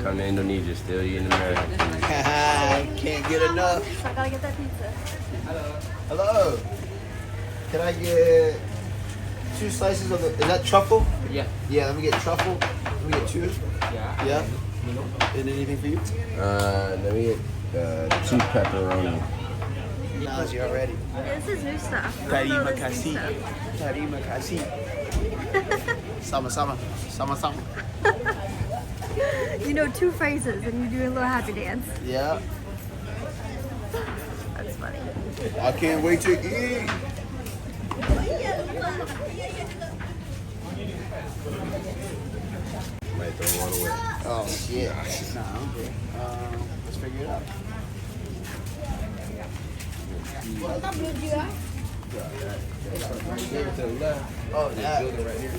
Come to Indonesia, still eating American food. Can't get enough. So I gotta get that pizza. Hello. Can I get 2 slices of the? Is that truffle? Yeah. Yeah. Let me get truffle. Let me get 2. Yeah. Yeah. And anything for you? Let me get 2 pepperoni. Nausea already. This is new stuff. I don't know Terima this new kasih. stuff. Terima kasih. Sama-sama. Sama-sama. You know 2 phrases and you do a little happy dance. Yeah. That's funny. I can't wait to eat. Might throw one away. Oh shit. Nah, I'm good. Let's figure it out. Right here to the left. Oh, This that. building right here.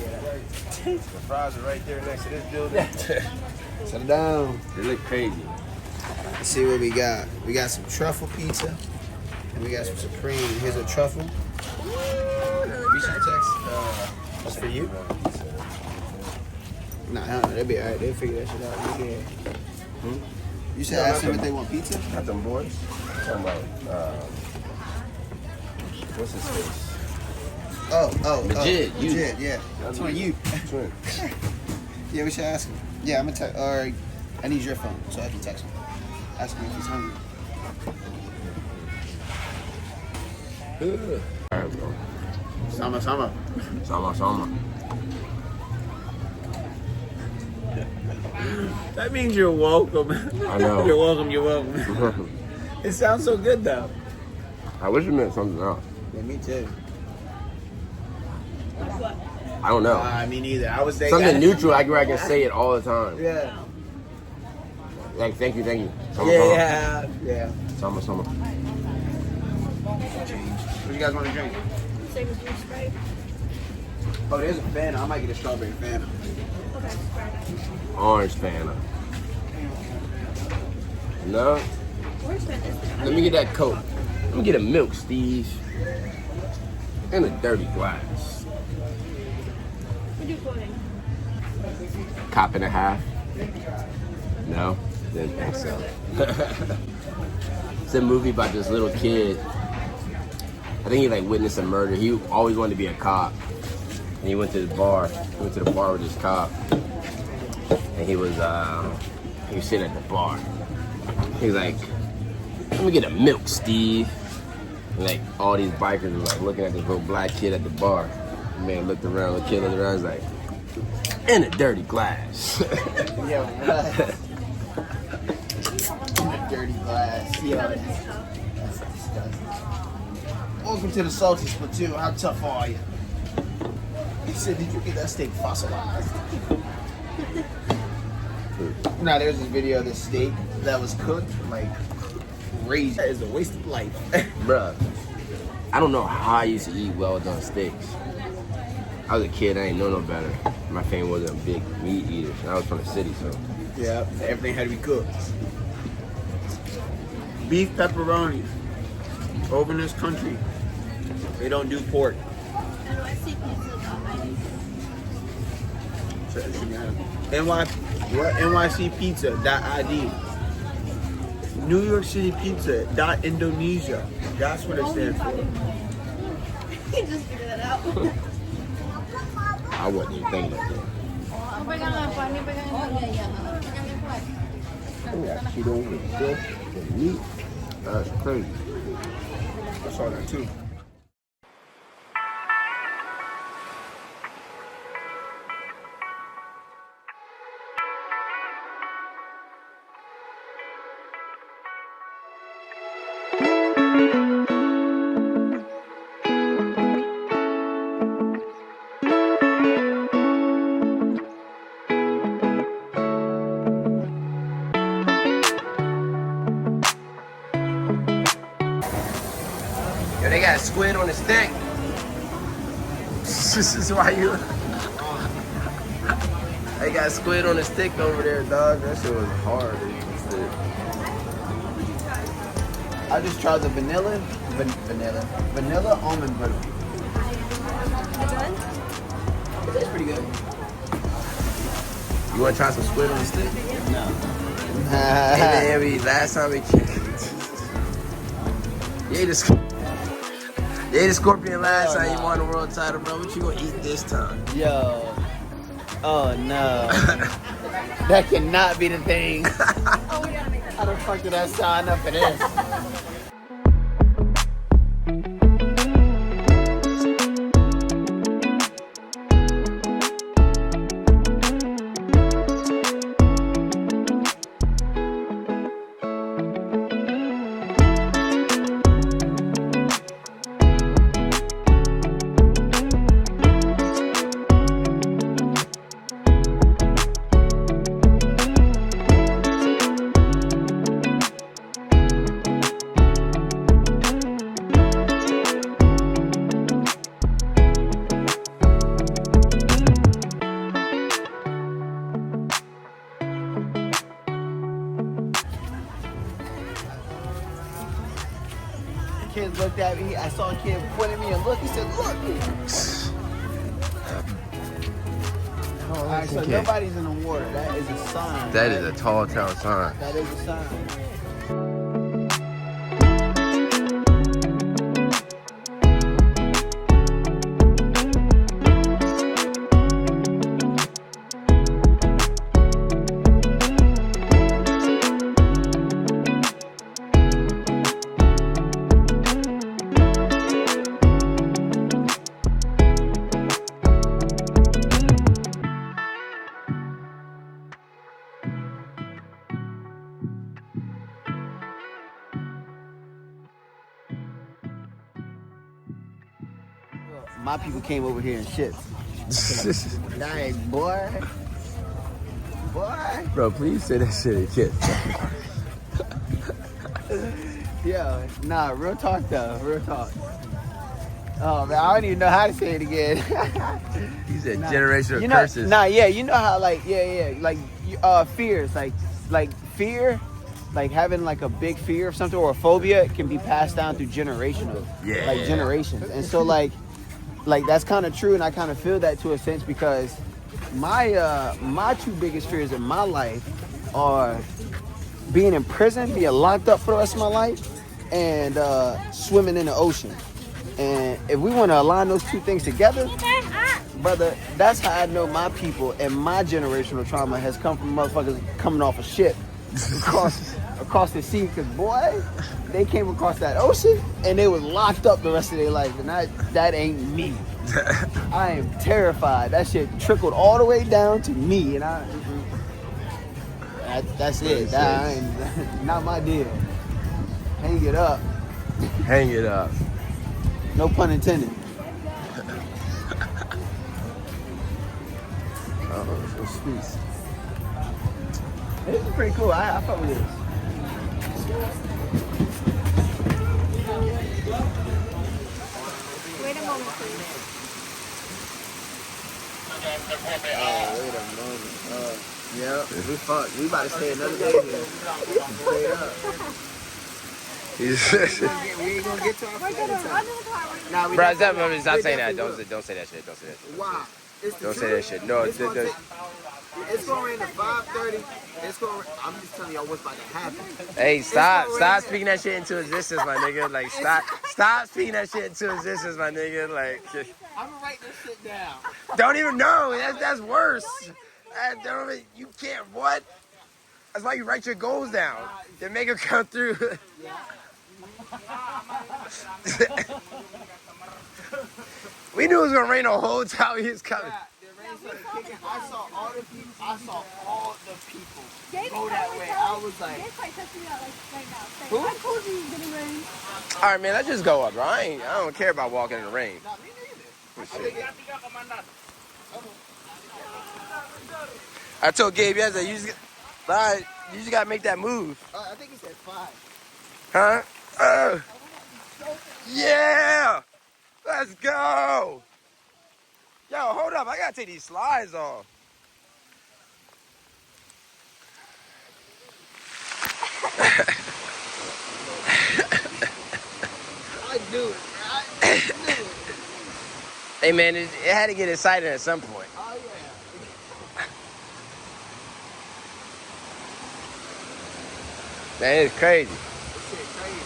The fries are right there next to this building. Set it down. They look crazy. Let's see what we got. We got some truffle pizza. And we got some supreme. Here's a truffle. Ooh, that You looks should good. text. That's for you? Nah, they'll be alright. They'll figure that shit out. You should ask them if they want pizza. Got them boys. Talking about what's his face? Majid, you. Majid, yeah. That's one you. Twin. Yeah, we should ask him. Yeah, I'm gonna text. Or I need your phone so I can text him. Ask him if he's hungry. Alright, bro. Sama. Sama. That means you're welcome. I know. You're welcome. It sounds so good though. I wish it meant something else. Yeah, me too. I don't know. Me neither. I was Something neutral, I can say it all the time. Yeah. Like, thank you. Sama, sama. Yeah. Sama. What you guys want to drink? Same as your Sprite. Oh, there's a Fanta. I might get a strawberry Fanta. Okay, Sprite. Orange Fanta. No? Where's Fanta? Let me get that Coke. Let me get a milk, Steve. And a dirty glass. We do quoting. Cop and a half. No? Didn't think so. It's a movie about this little kid. I think he like witnessed a murder. He always wanted to be a cop. And he went to the bar. He went to the bar with his cop. And he was sitting at the bar. He was like, let me get a milk, Steve. And like all these bikers were like looking at this little black kid at the bar. The man looked around, the kid looked around, he's like, in a dirty glass. Yeah, right. In a dirty glass. Yeah. That's disgusting. Welcome to the Salty Platoon. How tough are you? He said, did you get that steak fossilized? Now there's this video of this steak that was cooked like crazy. That is a waste of life. Bruh, I don't know how I used to eat well done steaks. I was a kid, I didn't know no better. My family wasn't a big meat eater, and I was from the city, so. Yeah, everything had to be cooked. Beef pepperoni. Over in this country, they don't do pork. So it should be NYCpizza.id. New York City Pizza.Indonesia. That's what it stands for. You just figured that out. I wasn't even thinking about that. Oh, yeah, keto with milk and meat. That's crazy. I saw that too. Yo, they got squid on the stick. This is why you. They got squid on the stick over there, dog. That shit was hard. I just tried the vanilla almond butter. Good? It tastes pretty good. You want to try some squid on the stick? No. Hey, man, last time we you ate the scorpion last Hell time you no. won the world title, bro. What you gonna eat this time? Yo. Oh no. That cannot be the thing. How the fuck did I sign up for this? Kids looked at me. I saw a kid point at me and look. He said, "Look." All right, so nobody's in the water. That is a sign. That is a tall town sign. That is a sign. My people came over here and shit. Dang, boy. Boy. Bro, please say that shit again. Yo, nah, real talk though, real talk. Oh man, I don't even know how to say it again. He said generational you know, curses. Nah, yeah, you know how like, like fears, like fear, like having like a big fear of something or a phobia can be passed down through generational, like generations, and so like that's kind of true, and I kind of feel that to a sense because my two biggest fears in my life are being in prison, being locked up for the rest of my life, and swimming in the ocean. And if we want to align those two things together, brother, that's how I know my people and my generational trauma has come from motherfuckers coming off a ship across the sea. Because boy, they came across that ocean and they was locked up the rest of their life, and that ain't me. I am terrified. That shit trickled all the way down to me, and that's it. That ain't not my deal. Hang it up. Hang it up. No pun intended. Oh, it's sweet. This is pretty cool. I fuck with this. Wait a moment, please. Wait a moment. Yeah, we fucked. We about to stay another day here. Straight up. We ain't gonna get to our We're gonna run in the car. Nah, Bro, stop saying that. Don't say that shit. Don't say that shit. Wow. Don't say that shit. No, It's gonna rain at 5:30. I'm just telling y'all what's about to happen. Hey, stop speaking that shit into existence, my nigga. Like, stop speaking that shit into existence, my nigga. Like, I'm gonna write this shit down. don't even know. That's worse. You can't, what? That's why you write your goals down. Then make them come through. We knew it was gonna rain the whole time he was coming. Yeah, the rain started kicking. I saw all the people go that way. I was like, Gabe's probably testing me out like right now. Saying, Who? I told you it's gonna rain. All right, man, let's just go up, bro. I don't care about walking in the rain. nah, me neither. I told Gabe yesterday, you just gotta make that move. I think he said 5. Huh? Yeah! Let's go! Yo, hold up. I gotta take these slides off. I do it, right? Hey, man, it had to get excited at some point. Oh, That is crazy. This shit crazy.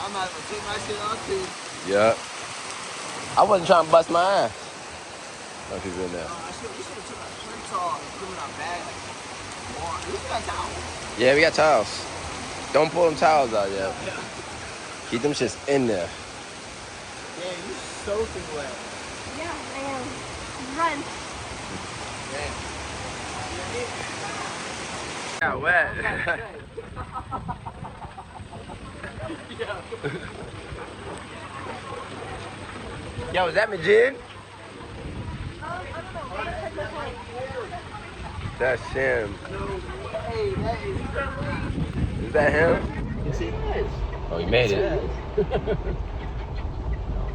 I'm about to take my shit off too. Yeah. I wasn't trying to bust my ass. No people in there. We should have took our shirts off and put them in our bag like more. We got towels. Yeah, we got towels. Don't pull them towels out yet. Keep them shits in there. Yeah, you soaking wet. Yeah, I am. Run. Got wet. Yo, is that Majid? That's him. Hey, that Is that him? is. Oh, he made it.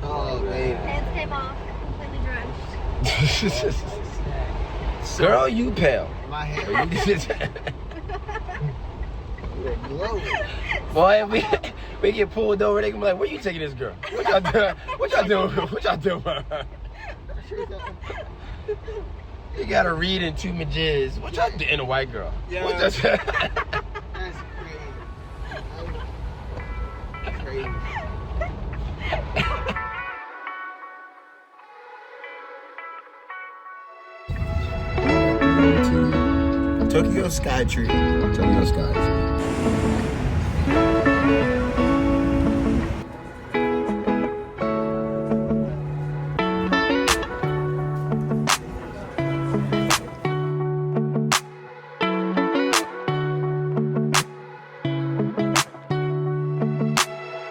Oh, man. Pants came off. Completely drenched. Girl, you pale. My hair. Boy, we get pulled over, they can be like, where you taking this girl? What y'all doing? What y'all doing? What y'all doing? You gotta read in two Majids. What y'all doing? In a white girl. Yeah. What That's crazy. Crazy. Tokyo Skytree. Tokyo Skytree.